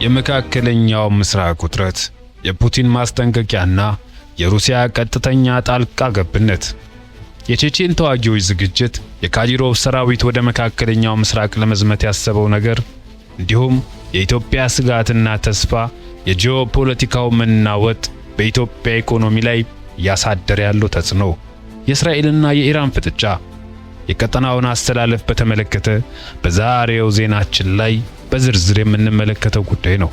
የመካከለኛው ምስራቅ ውጥረት፣ የፑቲን ማስጠንቀቂያና የሩሲያ ቀጥተኛ ጣልቃ ገብነት። የቼቼን ተዋጊዎች ዝግጅት፣ የካዲሮቭ ሰራዊት ወደ መካከለኛው ምስራቅ ለመዝመት ያሰበው ነገር፣ እንዲሁም የኢትዮጵያ ስጋትና ተስፋ፣ የጂኦፖለቲካው መናወጥ በኢትዮጵያ ኢኮኖሚ ላይ ያሳደረ ያለው ተጽዕኖ፣ የእስራኤልና የኢራን ፍጥጫ፣ የቀጠናውን አስተላለፍ በተመለከተ በዛሬው ዜናችን ላይ በዝርዝር የምንመለከተው ጉዳይ ነው።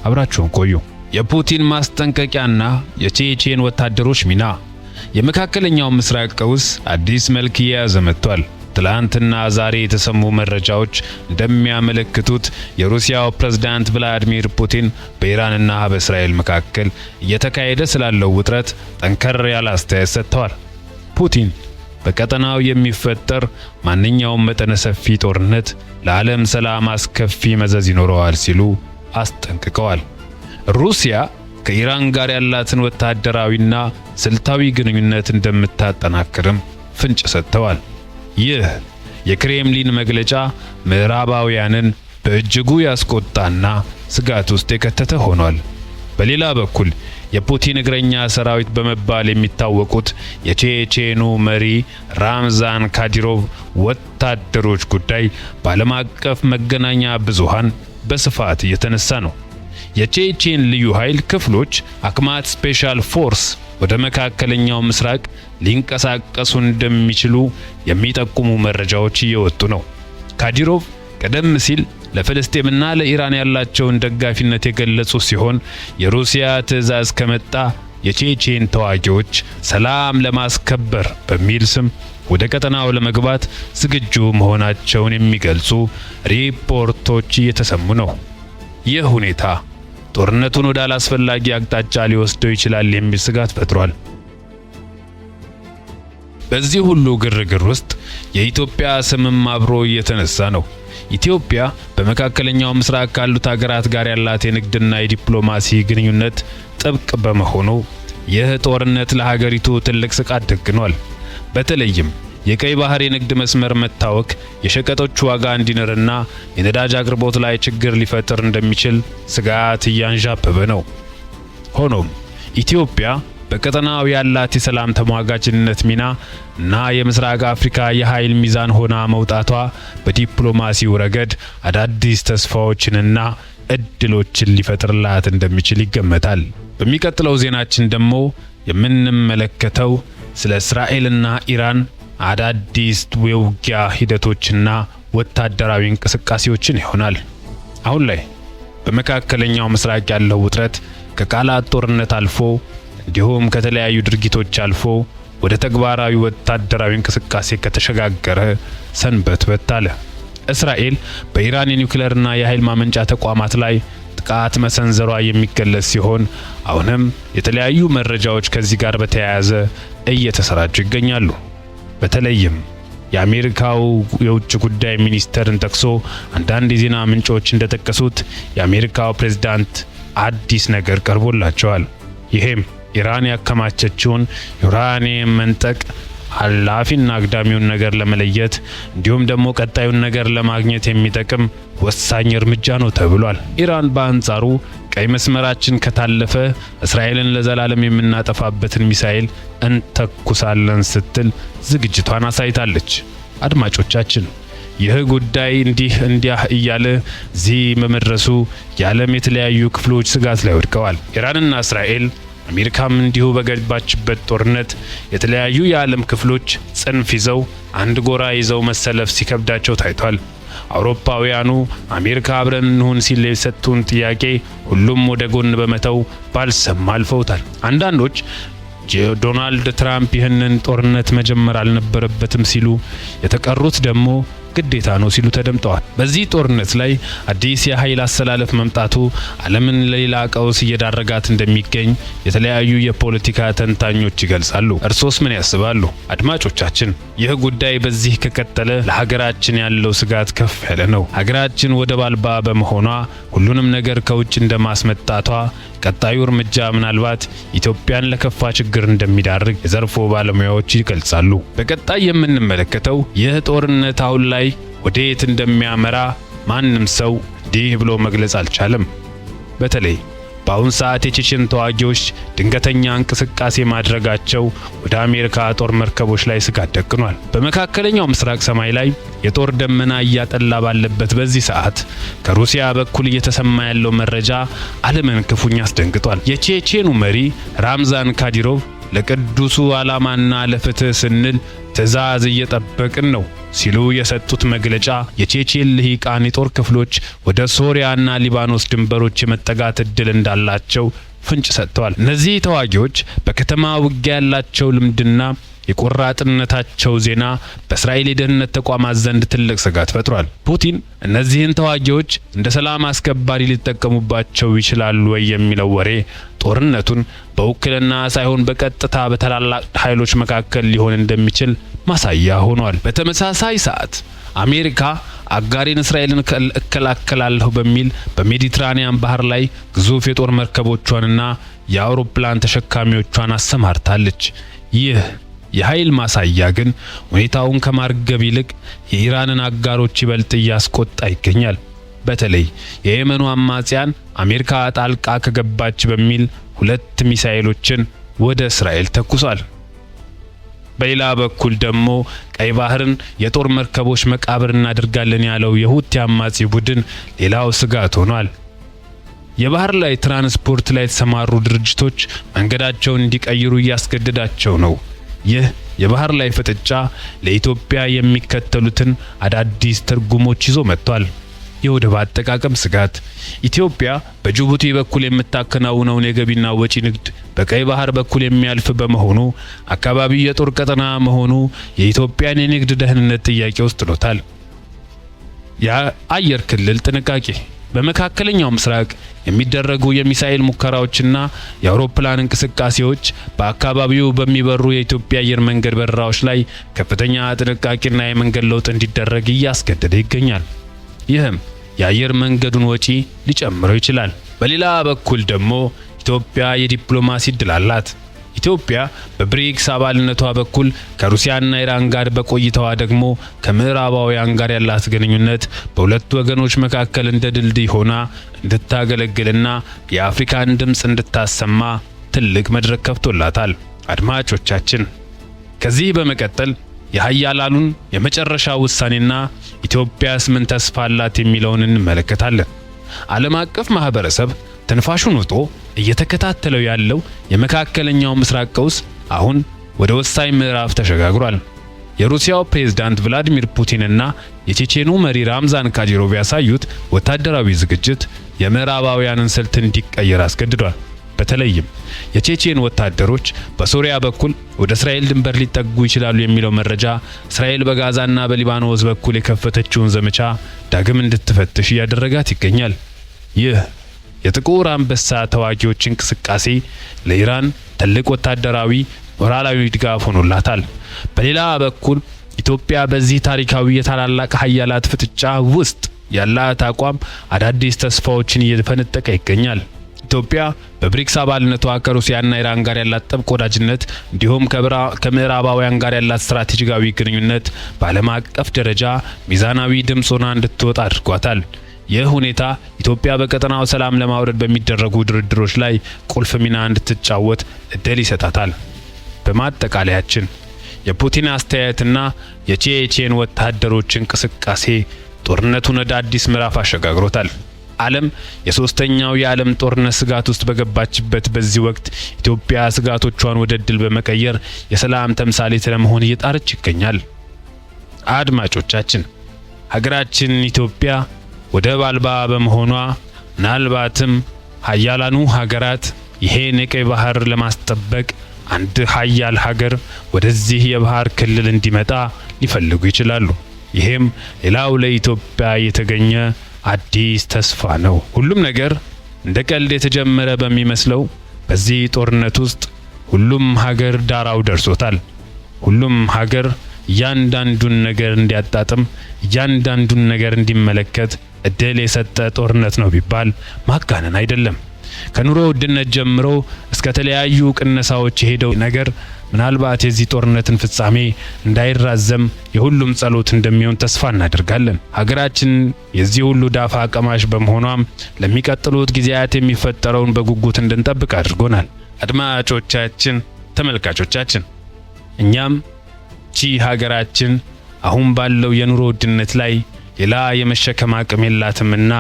አብራችሁን ቆዩ። የፑቲን ማስጠንቀቂያና የቼቼን ወታደሮች ሚና። የመካከለኛው ምስራቅ ቀውስ አዲስ መልክ እየያዘ መጥቷል። ትላንትና ዛሬ የተሰሙ መረጃዎች እንደሚያመለክቱት የሩሲያው ፕሬዝዳንት ቭላዲሚር ፑቲን በኢራንና በእስራኤል መካከል እየተካሄደ ስላለው ውጥረት ጠንከር ያለ አስተያየት ሰጥተዋል። ፑቲን በቀጠናው የሚፈጠር ማንኛውም መጠነ ሰፊ ጦርነት ለዓለም ሰላም አስከፊ መዘዝ ይኖረዋል ሲሉ አስጠንቅቀዋል። ሩሲያ ከኢራን ጋር ያላትን ወታደራዊና ስልታዊ ግንኙነት እንደምታጠናክርም ፍንጭ ሰጥተዋል። ይህ የክሬምሊን መግለጫ ምዕራባውያንን በእጅጉ ያስቆጣና ስጋት ውስጥ የከተተ ሆኗል። በሌላ በኩል የፑቲን እግረኛ ሰራዊት በመባል የሚታወቁት የቼቼኑ መሪ ራምዛን ካዲሮቭ ወታደሮች ጉዳይ በዓለም አቀፍ መገናኛ ብዙሃን በስፋት እየተነሳ ነው። የቼቼን ልዩ ኃይል ክፍሎች አክማት ስፔሻል ፎርስ ወደ መካከለኛው ምስራቅ ሊንቀሳቀሱ እንደሚችሉ የሚጠቁሙ መረጃዎች እየወጡ ነው። ካዲሮቭ ቀደም ሲል ለፍልስጤምና ለኢራን ያላቸውን ደጋፊነት የገለጹ ሲሆን የሩሲያ ትዕዛዝ ከመጣ የቼቼን ተዋጊዎች ሰላም ለማስከበር በሚል ስም ወደ ቀጠናው ለመግባት ዝግጁ መሆናቸውን የሚገልጹ ሪፖርቶች እየተሰሙ ነው። ይህ ሁኔታ ጦርነቱን ወደ አላስፈላጊ አቅጣጫ ሊወስደው ይችላል የሚል ስጋት ፈጥሯል። በዚህ ሁሉ ግርግር ውስጥ የኢትዮጵያ ስምም አብሮ እየተነሳ ነው። ኢትዮጵያ በመካከለኛው ምስራቅ ካሉት ሀገራት ጋር ያላት የንግድና የዲፕሎማሲ ግንኙነት ጥብቅ በመሆኑ ይህ ጦርነት ለሀገሪቱ ትልቅ ስጋት ደግኗል። በተለይም የቀይ ባህር የንግድ መስመር መታወክ የሸቀጦች ዋጋ እንዲነርና የነዳጅ አቅርቦት ላይ ችግር ሊፈጥር እንደሚችል ስጋት እያንዣበበ ነው። ሆኖም ኢትዮጵያ በቀጠናው ያላት የሰላም ተሟጋችነት ሚና እና የምስራቅ አፍሪካ የኃይል ሚዛን ሆና መውጣቷ በዲፕሎማሲው ረገድ አዳዲስ ተስፋዎችንና እድሎችን ሊፈጥርላት እንደሚችል ይገመታል። በሚቀጥለው ዜናችን ደግሞ የምንመለከተው ስለ እስራኤልና ኢራን አዳዲስ የውጊያ ሂደቶችና ወታደራዊ እንቅስቃሴዎችን ይሆናል። አሁን ላይ በመካከለኛው ምስራቅ ያለው ውጥረት ከቃላት ጦርነት አልፎ እንዲሁም ከተለያዩ ድርጊቶች አልፎ ወደ ተግባራዊ ወታደራዊ እንቅስቃሴ ከተሸጋገረ ሰንበትበት አለ። እስራኤል በኢራን የኒውክሌርና የኃይል ማመንጫ ተቋማት ላይ ጥቃት መሰንዘሯ የሚገለጽ ሲሆን አሁንም የተለያዩ መረጃዎች ከዚህ ጋር በተያያዘ እየተሰራጩ ይገኛሉ። በተለይም የአሜሪካው የውጭ ጉዳይ ሚኒስተርን ጠቅሶ አንዳንድ የዜና ምንጮች እንደጠቀሱት የአሜሪካው ፕሬዝዳንት አዲስ ነገር ቀርቦላቸዋል። ይሄም ኢራን ያከማቸችውን ዩራኒየም መንጠቅ አላፊና አግዳሚውን ነገር ለመለየት እንዲሁም ደግሞ ቀጣዩን ነገር ለማግኘት የሚጠቅም ወሳኝ እርምጃ ነው ተብሏል። ኢራን በአንጻሩ ቀይ መስመራችን ከታለፈ እስራኤልን ለዘላለም የምናጠፋበትን ሚሳኤል እንተኩሳለን ስትል ዝግጅቷን አሳይታለች። አድማጮቻችን ይህ ጉዳይ እንዲያ እያለ እዚህ በመድረሱ የዓለም የተለያዩ ክፍሎች ስጋት ላይ ወድቀዋል። ኢራንና እስራኤል አሜሪካም እንዲሁ በገባችበት ጦርነት የተለያዩ የዓለም ክፍሎች ጽንፍ ይዘው አንድ ጎራ ይዘው መሰለፍ ሲከብዳቸው ታይቷል። አውሮፓውያኑ አሜሪካ አብረን እንሁን ሲል የሰጡን ጥያቄ ሁሉም ወደ ጎን በመተው ባልሰማ አልፈውታል። አንዳንዶች ዶናልድ ትራምፕ ይህንን ጦርነት መጀመር አልነበረበትም ሲሉ፣ የተቀሩት ደግሞ ግዴታ ነው ሲሉ ተደምጠዋል። በዚህ ጦርነት ላይ አዲስ የኃይል አሰላለፍ መምጣቱ ዓለምን ለሌላ ቀውስ እየዳረጋት እንደሚገኝ የተለያዩ የፖለቲካ ተንታኞች ይገልጻሉ። እርሶስ ምን ያስባሉ? አድማጮቻችን ይህ ጉዳይ በዚህ ከቀጠለ ለሀገራችን ያለው ስጋት ከፍ ያለ ነው። ሀገራችን ወደብ አልባ በመሆኗ ሁሉንም ነገር ከውጭ እንደማስመጣቷ ቀጣዩ እርምጃ ምናልባት ኢትዮጵያን ለከፋ ችግር እንደሚዳርግ የዘርፉ ባለሙያዎች ይገልጻሉ። በቀጣይ የምንመለከተው ይህ ጦርነት አሁን ላይ ወዴት እንደሚያመራ ማንም ሰው እንዲህ ብሎ መግለጽ አልቻለም። በተለይ በአሁን ሰዓት የቼቼን ተዋጊዎች ድንገተኛ እንቅስቃሴ ማድረጋቸው ወደ አሜሪካ ጦር መርከቦች ላይ ስጋት ደቅኗል። በመካከለኛው ምስራቅ ሰማይ ላይ የጦር ደመና እያጠላ ባለበት በዚህ ሰዓት ከሩሲያ በኩል እየተሰማ ያለው መረጃ ዓለምን ክፉኛ አስደንግጧል። የቼቼኑ መሪ ራምዛን ካዲሮቭ ለቅዱሱ ዓላማና ለፍትህ ስንል ትዕዛዝ እየጠበቅን ነው ሲሉ የሰጡት መግለጫ የቼቼን ልሂቃን የጦር ክፍሎች ወደ ሶሪያና ሊባኖስ ድንበሮች የመጠጋት እድል እንዳላቸው ፍንጭ ሰጥተዋል። እነዚህ ተዋጊዎች በከተማ ውጊያ ያላቸው ልምድና የቆራጥነታቸው ዜና በእስራኤል የደህንነት ተቋማት ዘንድ ትልቅ ስጋት ፈጥሯል። ፑቲን እነዚህን ተዋጊዎች እንደ ሰላም አስከባሪ ሊጠቀሙባቸው ይችላሉ ወይ የሚለው ወሬ ጦርነቱን በውክልና ሳይሆን በቀጥታ በታላላቅ ኃይሎች መካከል ሊሆን እንደሚችል ማሳያ ሆኗል። በተመሳሳይ ሰዓት አሜሪካ አጋሪን እስራኤልን እከላከላለሁ በሚል በሜዲትራኒያን ባህር ላይ ግዙፍ የጦር መርከቦቿንና የአውሮፕላን ተሸካሚዎቿን አሰማርታለች። ይህ የኃይል ማሳያ ግን ሁኔታውን ከማርገብ ይልቅ የኢራንን አጋሮች ይበልጥ እያስቆጣ ይገኛል። በተለይ የየመኑ አማጽያን አሜሪካ ጣልቃ ከገባች በሚል 2 ሚሳኤሎችን ወደ እስራኤል ተኩሷል። በሌላ በኩል ደግሞ ቀይ ባህርን የጦር መርከቦች መቃብር እናደርጋለን ያለው የሁቲ አማጺ ቡድን ሌላው ስጋት ሆኗል። የባህር ላይ ትራንስፖርት ላይ የተሰማሩ ድርጅቶች መንገዳቸውን እንዲቀይሩ እያስገደዳቸው ነው። ይህ የባህር ላይ ፍጥጫ ለኢትዮጵያ የሚከተሉትን አዳዲስ ትርጉሞች ይዞ መጥቷል። የወደብ አጠቃቀም ስጋት። ኢትዮጵያ በጅቡቲ በኩል የምታከናውነውን የገቢና ወጪ ንግድ በቀይ ባህር በኩል የሚያልፍ በመሆኑ አካባቢው የጦር ቀጠና መሆኑ የኢትዮጵያን የንግድ ደህንነት ጥያቄ ውስጥ ጥሎታል። የአየር ክልል ጥንቃቄ። በመካከለኛው ምስራቅ የሚደረጉ የሚሳኤል ሙከራዎችና የአውሮፕላን እንቅስቃሴዎች በአካባቢው በሚበሩ የኢትዮጵያ አየር መንገድ በረራዎች ላይ ከፍተኛ ጥንቃቄና የመንገድ ለውጥ እንዲደረግ እያስገደደ ይገኛል። ይህም የአየር መንገዱን ወጪ ሊጨምረው ይችላል። በሌላ በኩል ደግሞ ኢትዮጵያ የዲፕሎማሲ ድል አላት። ኢትዮጵያ በብሪክስ አባልነቷ በኩል ከሩሲያና ኢራን ጋር በቆይታዋ ደግሞ ከምዕራባውያን ጋር ያላት ግንኙነት በሁለቱ ወገኖች መካከል እንደ ድልድይ ሆና እንድታገለግልና የአፍሪካን ድምጽ እንድታሰማ ትልቅ መድረክ ከፍቶላታል። አድማጮቻችን ከዚህ በመቀጠል የኃያላኑን የመጨረሻ ውሳኔና ኢትዮጵያስ ምን ተስፋ አላት የሚለውን እንመለከታለን። ዓለም አቀፍ ማህበረሰብ ትንፋሹን ውጦ እየተከታተለው ያለው የመካከለኛው ምስራቅ ቀውስ አሁን ወደ ወሳኝ ምዕራፍ ተሸጋግሯል። የሩሲያው ፕሬዝዳንት ቭላዲሚር ፑቲንና የቼቼኑ መሪ ራምዛን ካዲሮቭ ያሳዩት ወታደራዊ ዝግጅት የምዕራባውያንን ስልት እንዲቀየር አስገድዷል። በተለይም የቼቼን ወታደሮች በሶሪያ በኩል ወደ እስራኤል ድንበር ሊጠጉ ይችላሉ የሚለው መረጃ እስራኤል በጋዛና በሊባኖስ በኩል የከፈተችውን ዘመቻ ዳግም እንድትፈትሽ እያደረጋት ይገኛል። ይህ የጥቁር አንበሳ ተዋጊዎች እንቅስቃሴ ለኢራን ትልቅ ወታደራዊ ሞራላዊ ድጋፍ ሆኖላታል። በሌላ በኩል ኢትዮጵያ በዚህ ታሪካዊ የታላላቅ ኃያላት ፍጥጫ ውስጥ ያላት አቋም አዳዲስ ተስፋዎችን እየፈነጠቀ ይገኛል። ኢትዮጵያ በብሪክስ አባልነቷ ከሩሲያና ኢራን ጋር ያላት ጥብቅ ወዳጅነት እንዲሁም ከምዕራባውያን ጋር ያላት ስትራቴጂካዊ ግንኙነት በዓለም አቀፍ ደረጃ ሚዛናዊ ድምፅ ሆና እንድትወጣ አድርጓታል። ይህ ሁኔታ ኢትዮጵያ በቀጠናው ሰላም ለማውረድ በሚደረጉ ድርድሮች ላይ ቁልፍ ሚና እንድትጫወት እድል ይሰጣታል። በማጠቃለያችን የፑቲን አስተያየትና የቼቼን ወታደሮች እንቅስቃሴ ጦርነቱን ወደ አዲስ ምዕራፍ አሸጋግሮታል። ዓለም የሶስተኛው የዓለም ጦርነት ስጋት ውስጥ በገባችበት በዚህ ወቅት ኢትዮጵያ ስጋቶቿን ወደ ድል በመቀየር የሰላም ተምሳሌት ለመሆን እየጣረች ይገኛል። አድማጮቻችን ሀገራችን ኢትዮጵያ ወደብ አልባ በመሆኗ ምናልባትም ኃያላኑ ሀገራት ይሄን የቀይ ባህር ለማስጠበቅ አንድ ኃያል ሀገር ወደዚህ የባህር ክልል እንዲመጣ ሊፈልጉ ይችላሉ። ይሄም ሌላው ለኢትዮጵያ የተገኘ አዲስ ተስፋ ነው። ሁሉም ነገር እንደ ቀልድ የተጀመረ በሚመስለው በዚህ ጦርነት ውስጥ ሁሉም ሀገር ዳራው ደርሶታል። ሁሉም ሀገር እያንዳንዱን ነገር እንዲያጣጥም እያንዳንዱን ነገር እንዲመለከት እድል የሰጠ ጦርነት ነው ቢባል ማጋነን አይደለም። ከኑሮ ውድነት ጀምሮ እስከ ተለያዩ ቅነሳዎች የሄደው ነገር ምናልባት የዚህ ጦርነትን ፍጻሜ እንዳይራዘም የሁሉም ጸሎት እንደሚሆን ተስፋ እናደርጋለን። ሀገራችን የዚህ ሁሉ ዳፋ ቀማሽ በመሆኗም ለሚቀጥሉት ጊዜያት የሚፈጠረውን በጉጉት እንድንጠብቅ አድርጎናል። አድማጮቻችን፣ ተመልካቾቻችን እኛም ሀገራችን አሁን ባለው የኑሮ ውድነት ላይ ሌላ የመሸከም አቅም የላትምና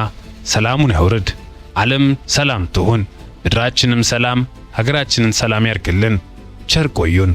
ሰላሙን ያውርድ። ዓለም ሰላም ትሁን፣ ምድራችንም ሰላም፣ ሀገራችንን ሰላም ያርግልን። ቸር ቆዩን።